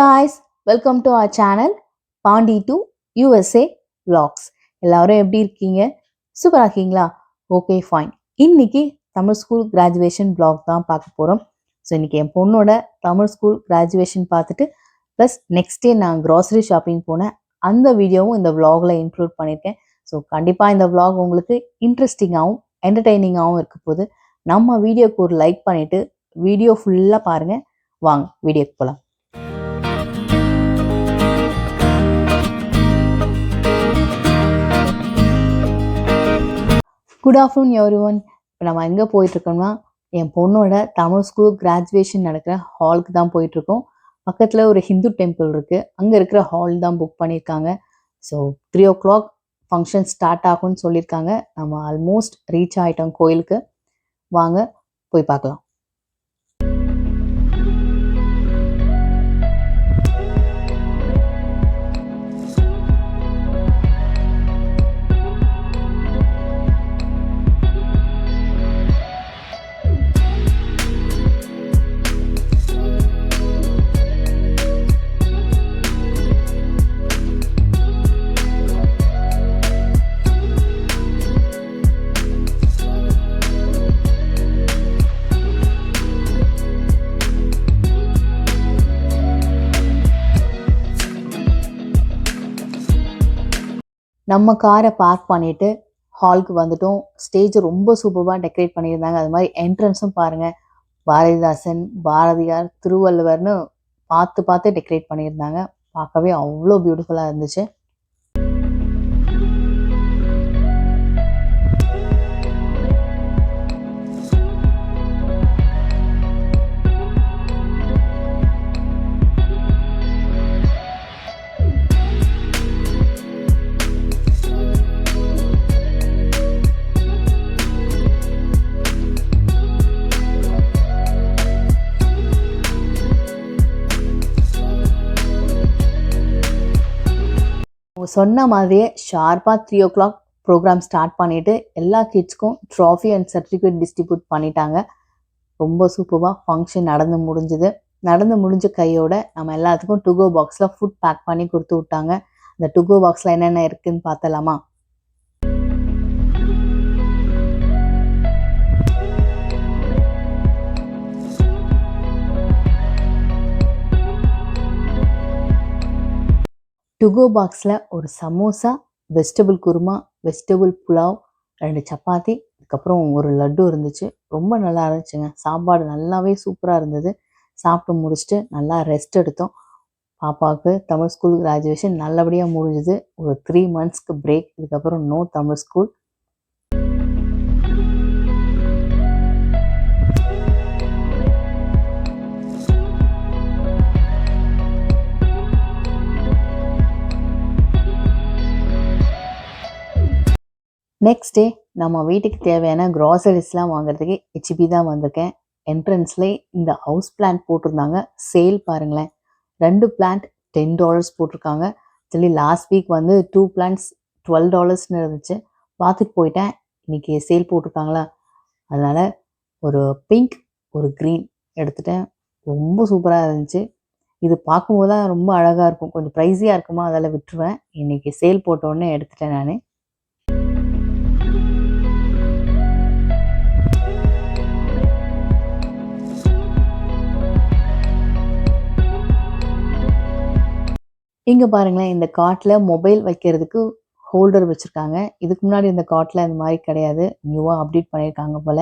guys, welcome to our channel Pandi to USA Vlogs. எல்லாரும் எப்படி இருக்கீங்க? சூப்பரா இருக்கீங்களா? Okay fine. இன்னைக்கு தமிழ் ஸ்கூல் கிராஜுவேஷன் vlog தான் பார்க்க போகிறோம். ஸோ இன்னைக்கு என் பொண்ணோட தமிழ் ஸ்கூல் கிராஜுவேஷன் பார்த்துட்டு ப்ளஸ் நெக்ஸ்ட் டே நான் க்ராசரி ஷாப்பிங் போனேன். அந்த வீடியோவும் இந்த vlogல இன்க்ளூட் பண்ணியிருக்கேன். ஸோ கண்டிப்பாக இந்த vlog உங்களுக்கு இன்ட்ரெஸ்டிங்காகவும் என்டர்டெய்னிங்காகவும் இருக்க போது. நம்ம வீடியோக்கு ஒரு லைக் பண்ணிவிட்டு வீடியோ ஃபுல்லாக பாருங்கள். வாங்க வீடியோக்கு போகலாம். Good afternoon everyone. இப்போ நம்ம எங்கே போயிட்டுருக்கோம்னா என் பொண்ணோட தமிழ் ஸ்கூல் கிராஜுவேஷன் நடக்கிற ஹாலுக்கு தான் போயிட்டுருக்கோம். பக்கத்தில் ஒரு ஹிந்து டெம்பிள் இருக்குது, அங்கே இருக்கிற ஹால் தான் புக் பண்ணியிருக்காங்க. ஸோ 3 o'clock ஃபங்க்ஷன் ஸ்டார்ட் ஆகும்னு சொல்லியிருக்காங்க. நம்ம ஆல்மோஸ்ட் ரீச் ஆகிட்டோம் கோயிலுக்கு. வாங்க போய் பார்க்கலாம். நம்ம காரை பார்க் பண்ணிவிட்டு ஹாலுக்கு வந்துட்டோம். ஸ்டேஜ் ரொம்ப சூப்பராக டெக்கரேட் பண்ணியிருந்தாங்க. அது மாதிரி என்ட்ரன்ஸும் பாருங்கள், பாரதிதாசன், பாரதியார், திருவள்ளுவர்னு பார்த்து பார்த்து டெக்கரேட் பண்ணியிருந்தாங்க. பார்க்கவே அவ்வளோ பியூட்டிஃபுல்லாக இருந்துச்சு. சொன்ன மாதிரியே ஷார்ப்பாக 3 o'clock ப்ரோக்ராம் ஸ்டார்ட் பண்ணிவிட்டு எல்லா கிட்ஸ்க்கும் ட்ராஃபி அண்ட் சர்டிஃபிகேட் டிஸ்ட்ரிபியூட் பண்ணிட்டாங்க. ரொம்ப சூப்பராக ஃபங்க்ஷன் நடந்து முடிஞ்ச கையோட நம்ம எல்லாத்துக்கும் டுகோ பாக்ஸில் ஃபுட் பேக் பண்ணி கொடுத்து விட்டாங்க. அந்த டுகோ பாக்ஸில் என்னென்ன இருக்குதுன்னு பார்த்தலாமா? டுகோ பாக்ஸில் ஒரு சமோசா, வெஜிடபிள் குருமா, வெஜிடபிள் புலாவ், 2 சப்பாத்தி, அதுக்கப்புறம் ஒரு லட்டு இருந்துச்சு. ரொம்ப நல்லா இருந்துச்சுங்க. சாப்பாடு நல்லாவே சூப்பராக இருந்தது. சாப்பிட்டு முடிச்சுட்டு நல்லா ரெஸ்ட் எடுத்தோம். பாப்பாவுக்கு தமிழ் ஸ்கூல் கிராஜுவேஷன் நல்லபடியாக முடிஞ்சுது. ஒரு 3 months பிரேக். இதுக்கப்புறம் no Tamil school. Next day நம்ம வீட்டுக்கு தேவையான க்ராசரிஸ்லாம் வாங்குறதுக்கு ஹெச்பி தான் வந்திருக்கேன். என்ட்ரன்ஸ்லேயே இந்த ஹவுஸ் பிளான்ட் போட்டிருந்தாங்க. சேல் பாருங்களேன், 2 பிளான்ட் $10 போட்டிருக்காங்க. சொல்லி லாஸ்ட் வீக் வந்து 2 பிளான்ட்ஸ் $12 இருந்துச்சு. பார்த்துட்டு போயிட்டேன். இன்றைக்கி சேல் போட்டிருக்காங்களா, அதனால் ஒரு பிங்க் ஒரு க்ரீன் எடுத்துட்டேன். ரொம்ப சூப்பராக இருந்துச்சு. இது பார்க்கும்போது தான் ரொம்ப அழகாக இருக்கும். கொஞ்சம் ப்ரைஸியாக இருக்குமா, அதில் விட்டுருவேன். இன்றைக்கி சேல் போட்டோடனே எடுத்துட்டேன் நான். இங்கே பாருங்களேன், இந்த காட்டில் மொபைல் வைக்கிறதுக்கு ஹோல்டர் வச்சுருக்காங்க. இதுக்கு முன்னாடி இந்த காட்டில் இந்த மாதிரி கிடையாது. நியூவாக அப்டேட் பண்ணியிருக்காங்க போல்.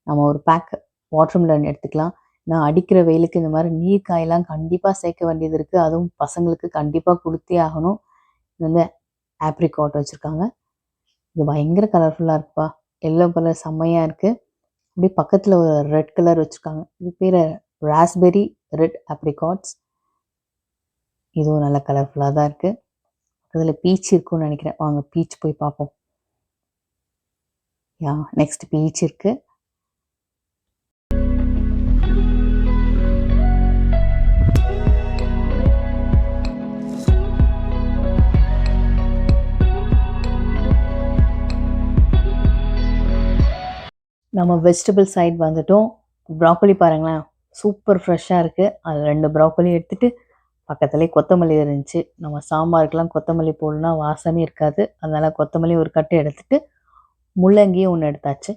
நம்ம ஒரு பேக் வாட்டர்மெலன் எடுத்துக்கலாம். நான் அடிக்கிற வெயிலுக்கு இந்த மாதிரி நீர் காயெல்லாம் கண்டிப்பாக சேர்க்க வேண்டியது இருக்குது. அதுவும் பசங்களுக்கு கண்டிப்பாக கொடுத்தே ஆகணும். இது வந்து ஆப்ரிகாட் வச்சுருக்காங்க. இது பயங்கர கலர்ஃபுல்லாக இருக்குப்பா. எல்லோ கலர் செம்மையாக இருக்குது. அப்படியே பக்கத்தில் ஒரு ரெட் கலர் வச்சுருக்காங்க. இது பேர் ராஸ்பெரி ரெட் ஆப்ரிகாட்ஸ். இதுவும் நல்ல கலர்ஃபுல்லாக தான் இருக்குது. அதில் பீச் இருக்குன்னு நினைக்கிறேன். வாங்க பீச் போய் பார்ப்போம். நெக்ஸ்ட் பீச் இருக்குது. நம்ம வெஜிடபிள் சைட் வந்துட்டோம். ப்ராக்கோலி பாருங்களேன், சூப்பர் ஃப்ரெஷ்ஷாக இருக்குது. அது 2 ப்ராக்கோலி எடுத்துகிட்டு பக்கத்துலேயே கொத்தமல்லி இருந்துச்சு. நம்ம சாம்பாருக்கெலாம் கொத்தமல்லி போடணுன்னா வாசமே இருக்காது. அதனால் கொத்தமல்லி ஒரு கட்டு எடுத்துகிட்டு முள்ளங்கியும் ஒன்று எடுத்தாச்சு.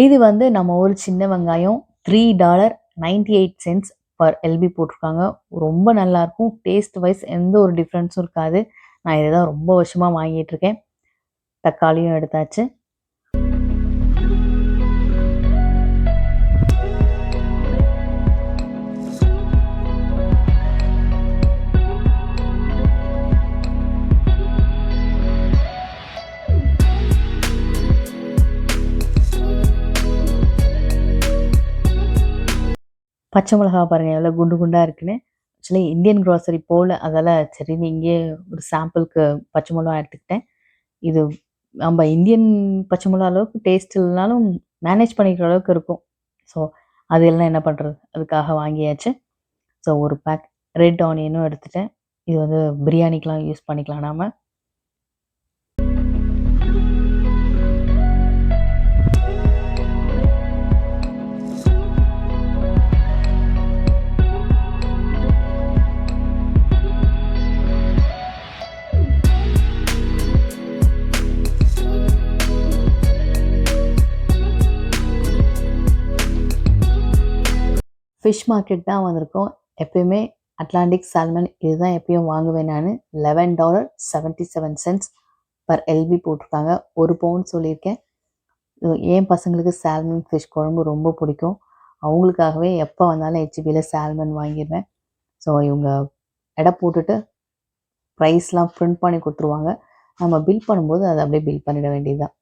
இது வந்து நம்ம ஊர் சின்ன வெங்காயம் $3.98 பர் எல்பி போட்டிருக்காங்க. ரொம்ப நல்லாயிருக்கும். டேஸ்ட் வைஸ் எந்த ஒரு டிஃப்ரென்ஸும் இருக்காது. நான் இதை தான் ரொம்ப வருஷமாக வாங்கிட்டுருக்கேன். தக்காளியும் எடுத்தாச்சு. பச்சை மிளகா பாருங்கள் எவ்வளோ குண்டு குண்டாக இருக்குன்னு. ஆக்சுவலி இந்தியன் க்ராசரி போல், அதால் சரின்னு இங்கேயே ஒரு சாம்பிளுக்கு பச்சை மிளகா எடுத்துக்கிட்டேன். இது நம்ம இந்தியன் பச்சை மிளகா அளவுக்கு டேஸ்ட் இல்லைனாலும் மேனேஜ் பண்ணிக்கிற அளவுக்கு இருக்கும். ஸோ அது எல்லாம் என்ன பண்ணுறது, அதுக்காக வாங்கியாச்சு. ஸோ ஒரு பேக் ரெட் ஆனியனும் எடுத்துட்டேன். இது வந்து பிரியாணிக்கெலாம் யூஸ் பண்ணிக்கலாம் நாம். ஃபிஷ் மார்க்கெட் தான் வந்திருக்கோம். எப்பயுமே அட்லாண்டிக் சால்மன் இதுதான் எப்பயும் வாங்குவேன் நான். $11.77 பர் எல்பி போட்டிருக்காங்க. 1 பவுண்ட் சொல்லியிருக்கேன். என் பசங்களுக்கு சால்மன் ஃபிஷ் குழம்பு ரொம்ப பிடிக்கும். அவங்களுக்காகவே எப்போ வந்தாலும் ஹெச்பியில் சால்மன் வாங்கிடுவேன். ஸோ இவங்க எடை போட்டுட்டு ப்ரைஸ்லாம் ப்ரிண்ட் பண்ணி கொடுத்துருவாங்க. நம்ம பில் பண்ணும்போது அதை அப்படியே பில் பண்ணிட வேண்டியது தான்.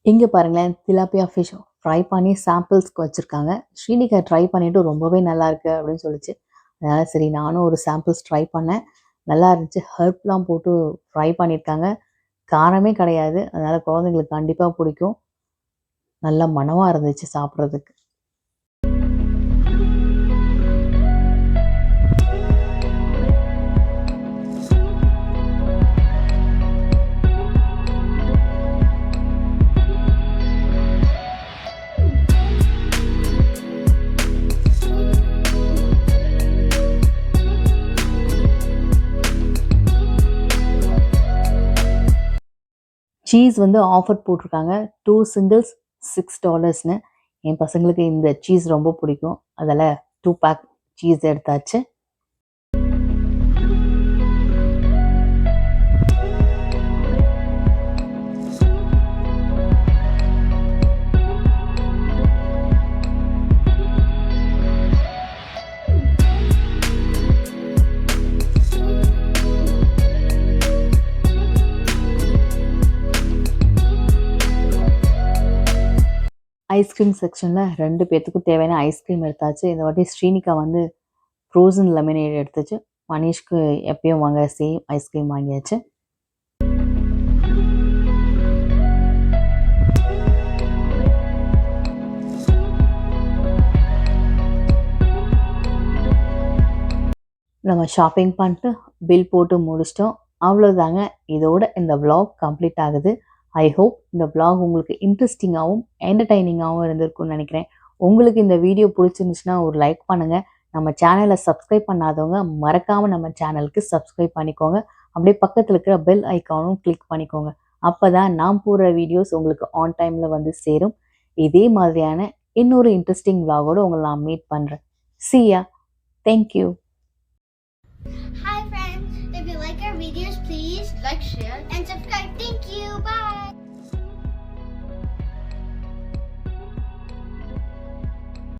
இங்கே பாருங்களேன், திலாப்பியா ஃபிஷ் ஃப்ரை பண்ணி சாம்பிள்ஸ்க்கு வச்சுருக்காங்க. ஸ்ரீனிகா ட்ரை பண்ணிவிட்டு ரொம்பவே நல்லாயிருக்கு அப்படின்னு சொல்லிச்சு. அதனால் சரி நானும் ஒரு சாம்பிள்ஸ் ட்ரை பண்ணேன். நல்லா இருந்துச்சு. ஹர்ப்லாம் போட்டு ஃப்ரை பண்ணியிருக்காங்க. காரமே கிடையாது. அதனால் குழந்தைங்களுக்கு கண்டிப்பாக பிடிக்கும். நல்லா மணமாக இருந்துச்சு சாப்பிட்றதுக்கு. சீஸ் வந்து ஆஃபர் போட்டிருக்காங்க. 2 சிங்கிள்ஸ் $6ன்னு. என் பசங்களுக்கு இந்த சீஸ் ரொம்ப பிடிக்கும். அதில் 2 பேக் சீஸ் எடுத்தாச்சு. ஐஸ்கிரீம் செக்ஷனில் 2 பேர்த்துக்கும் தேவையான ஐஸ்கிரீம் எடுத்தாச்சு. இந்த வாட்டி ஸ்ரீனிகா வந்து ஃப்ரோசன் லெமனேட் எடுத்துச்சு. மனிஷ்க்கு எப்பயும் வாங்குற சேம் ஐஸ்கிரீம் வாங்கியாச்சு. நம்ம ஷாப்பிங் பண்ணிட்டு பில் போட்டு முடிச்சிட்டோம். அவ்வளோதாங்க. இதோட இந்த vlog கம்ப்ளீட் ஆகுது. ஐ ஹோப் இந்த vlog உங்களுக்கு இன்ட்ரெஸ்டிங்காகவும் என்டர்டைனிங்காகவும் இருந்திருக்கும்னு நினைக்கிறேன். உங்களுக்கு இந்த வீடியோ பிடிச்சிருந்துச்சுன்னா ஒரு லைக் பண்ணுங்கள். நம்ம சேனலை சப்ஸ்கிரைப் பண்ணாதவங்க மறக்காமல் நம்ம சேனலுக்கு சப்ஸ்கிரைப் பண்ணிக்கோங்க. அப்படியே பக்கத்தில் இருக்கிற பெல் ஐக்கானும் கிளிக் பண்ணிக்கோங்க. அப்போ தான் நான் போடுற வீடியோஸ் உங்களுக்கு ஆன் டைமில் வந்து சேரும். இதே மாதிரியான இன்னொரு இன்ட்ரெஸ்டிங் vlogோடு உங்களை நான் மீட் பண்ணுறேன். See ya. Thank you. Hi friends, if you like our videos, please like, share, and subscribe. Thank you. Bye.